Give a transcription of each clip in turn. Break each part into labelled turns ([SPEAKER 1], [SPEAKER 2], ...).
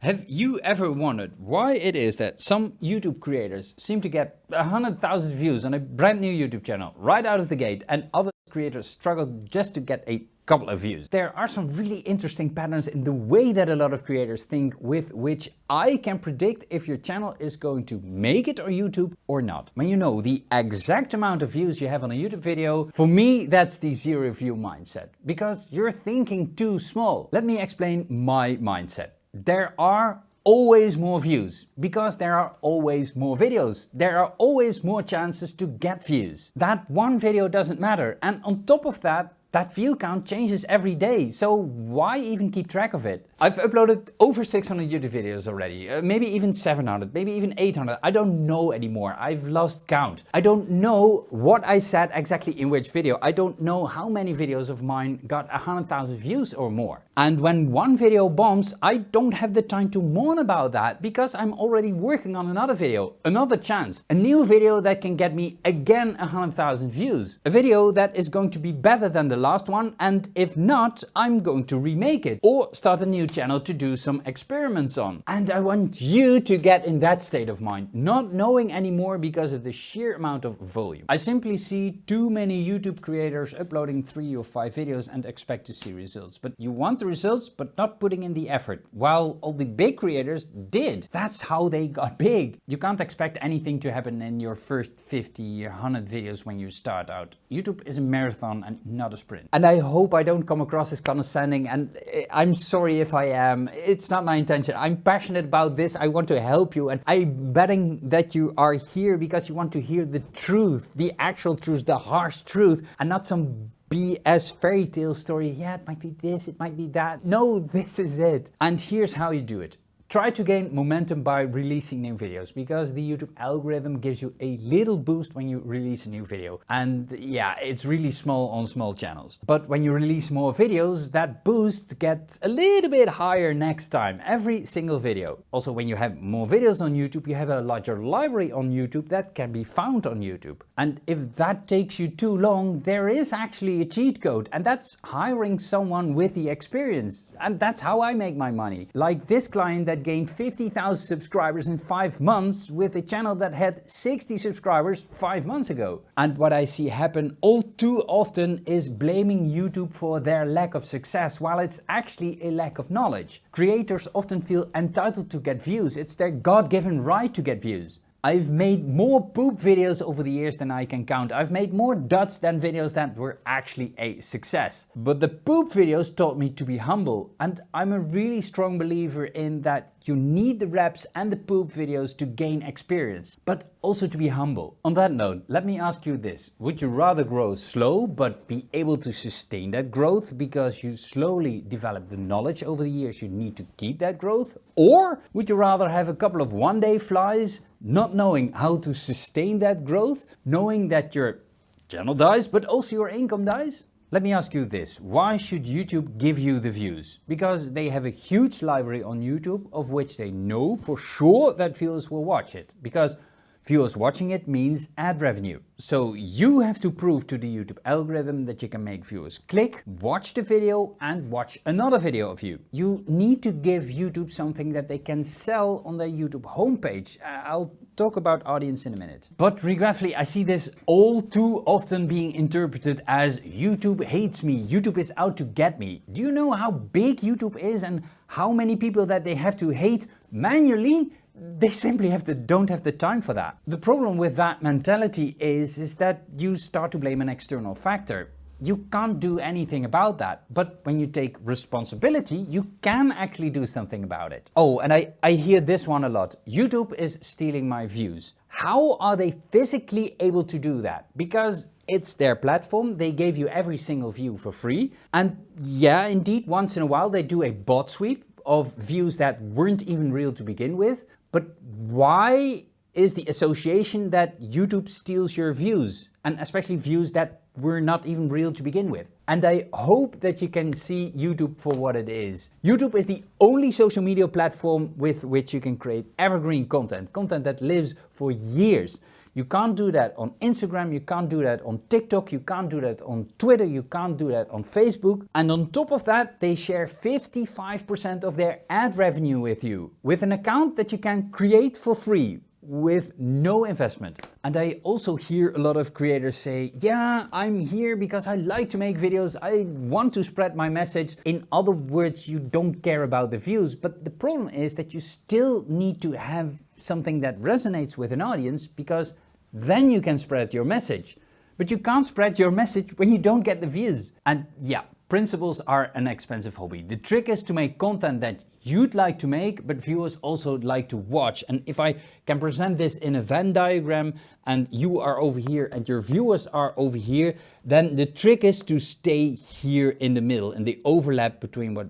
[SPEAKER 1] Have you ever wondered why it is that some YouTube creators seem to get 100,000 views on a brand new YouTube channel right out of the gate and other creators struggle just to get a couple of views? There are some really interesting patterns in the way that a lot of creators think, with which I can predict if your channel is going to make it on YouTube or not. When you know the exact amount of views you have on a YouTube video, for me that's the zero view mindset, because you're thinking too small. Let me explain my mindset. There are always more views because there are always more videos. There are always more chances to get views. That one video doesn't matter, and on top of that, that view count changes every day, so why even keep track of it? I've uploaded over 600 YouTube videos already, maybe even 700, maybe even 800, I don't know anymore, I've lost count. I don't know what I said exactly in which video, I don't know how many videos of mine got 100,000 views or more. And when one video bombs, I don't have the time to mourn about that, because I'm already working on another video, another chance, a new video that can get me again 100,000 views. A video that is going to be better than the last one, and if not, I'm going to remake it or start a new channel to do some experiments on. And I want you to get in that state of mind, not knowing anymore because of the sheer amount of volume. I simply see too many YouTube creators uploading 3 or 5 videos and expect to see results. But you want the results but not putting in the effort, while all the big creators did. That's how they got big. You can't expect anything to happen in your first 50 or 100 videos when you start out. YouTube is a marathon and not a sprint. And I hope I don't come across as condescending, and I'm sorry if I am. It's not my intention. I'm passionate about this. I want to help you, and I'm betting that you are here because you want to hear the truth, the actual truth, the harsh truth, and not some BS fairy tale story. Yeah, it might be this, it might be that. No, this is it. And here's how you do it. Try to gain momentum by releasing new videos, because the YouTube algorithm gives you a little boost when you release a new video. And yeah, it's really small on small channels. But when you release more videos, that boost gets a little bit higher next time, every single video. Also, when you have more videos on YouTube, you have a larger library on YouTube that can be found on YouTube. And if that takes you too long, there is actually a cheat code, and that's hiring someone with the experience. And that's how I make my money. Like this client that gained 50,000 subscribers in 5 months with a channel that had 60 subscribers 5 months ago. And what I see happen all too often is blaming YouTube for their lack of success, while it's actually a lack of knowledge. Creators often feel entitled to get views. It's their God-given right to get views. I've made more poop videos over the years than I can count. I've made more duds than videos that were actually a success. But the poop videos taught me to be humble, and I'm a really strong believer in that you need the reps and the poop videos to gain experience, but also to be humble. On that note, let me ask you this. Would you rather grow slow but be able to sustain that growth because you slowly develop the knowledge over the years you need to keep that growth? Or would you rather have a couple of one-day flies, not knowing how to sustain that growth, knowing that your channel dies but also your income dies? Let me ask you this, why should YouTube give you the views? Because they have a huge library on YouTube of which they know for sure that viewers will watch it. Because viewers watching it means ad revenue. So you have to prove to the YouTube algorithm that you can make viewers click, watch the video and watch another video of you. You need to give YouTube something that they can sell on their YouTube homepage. I'll talk about audience in a minute. But regretfully, I see this all too often being interpreted as YouTube hates me, YouTube is out to get me. Do you know how big YouTube is and how many people that they have to hate manually? They simply don't have the time for that. The problem with that mentality is that you start to blame an external factor. You can't do anything about that. But when you take responsibility, you can actually do something about it. Oh, and I hear this one a lot. YouTube is stealing my views. How are they physically able to do that? Because it's their platform, they gave you every single view for free. And yeah, indeed, once in a while they do a bot sweep of views that weren't even real to begin with. But why is the association that YouTube steals your views, and especially views that were not even real to begin with? And I hope that you can see YouTube for what it is. YouTube is the only social media platform with which you can create evergreen content, content that lives for years. You can't do that on Instagram, you can't do that on TikTok, you can't do that on Twitter, you can't do that on Facebook. And on top of that, they share 55% of their ad revenue with you, with an account that you can create for free, with no investment. And I also hear a lot of creators say, yeah, I'm here because I like to make videos, I want to spread my message. In other words, you don't care about the views, but the problem is that you still need to have something that resonates with an audience, because then you can spread your message. But you can't spread your message when you don't get the views. And yeah, principles are an expensive hobby. The trick is to make content that you'd like to make, but viewers also like to watch. And if I can present this in a Venn diagram and you are over here and your viewers are over here, then the trick is to stay here in the middle, in the overlap between what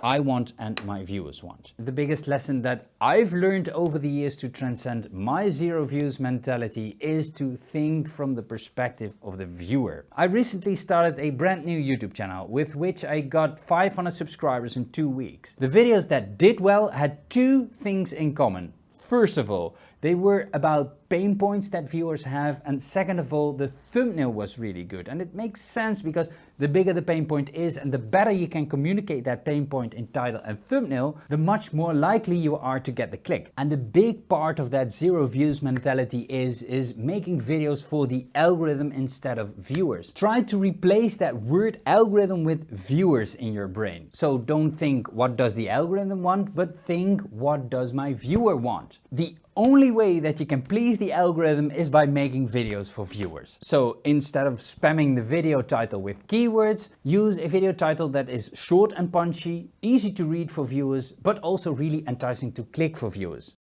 [SPEAKER 1] I want and my viewers want. The biggest lesson that I've learned over the years to transcend my zero views mentality is to think from the perspective of the viewer. I recently started a brand new YouTube channel with which I got 500 subscribers in 2 weeks. The videos that did well had two things in common. First of all, they were about pain points that viewers have, and second of all, the thumbnail was really good. And it makes sense, because the bigger the pain point is and the better you can communicate that pain point in title and thumbnail, the much more likely you are to get the click. And the big part of that zero views mentality is making videos for the algorithm instead of viewers. Try to replace that word algorithm with viewers in your brain. So don't think what does the algorithm want, but think what does my viewer want. The only way that you can please the algorithm is by making videos for viewers. So instead of spamming the video title with keywords, use a video title that is short and punchy, easy to read for viewers, but also really enticing to click for viewers.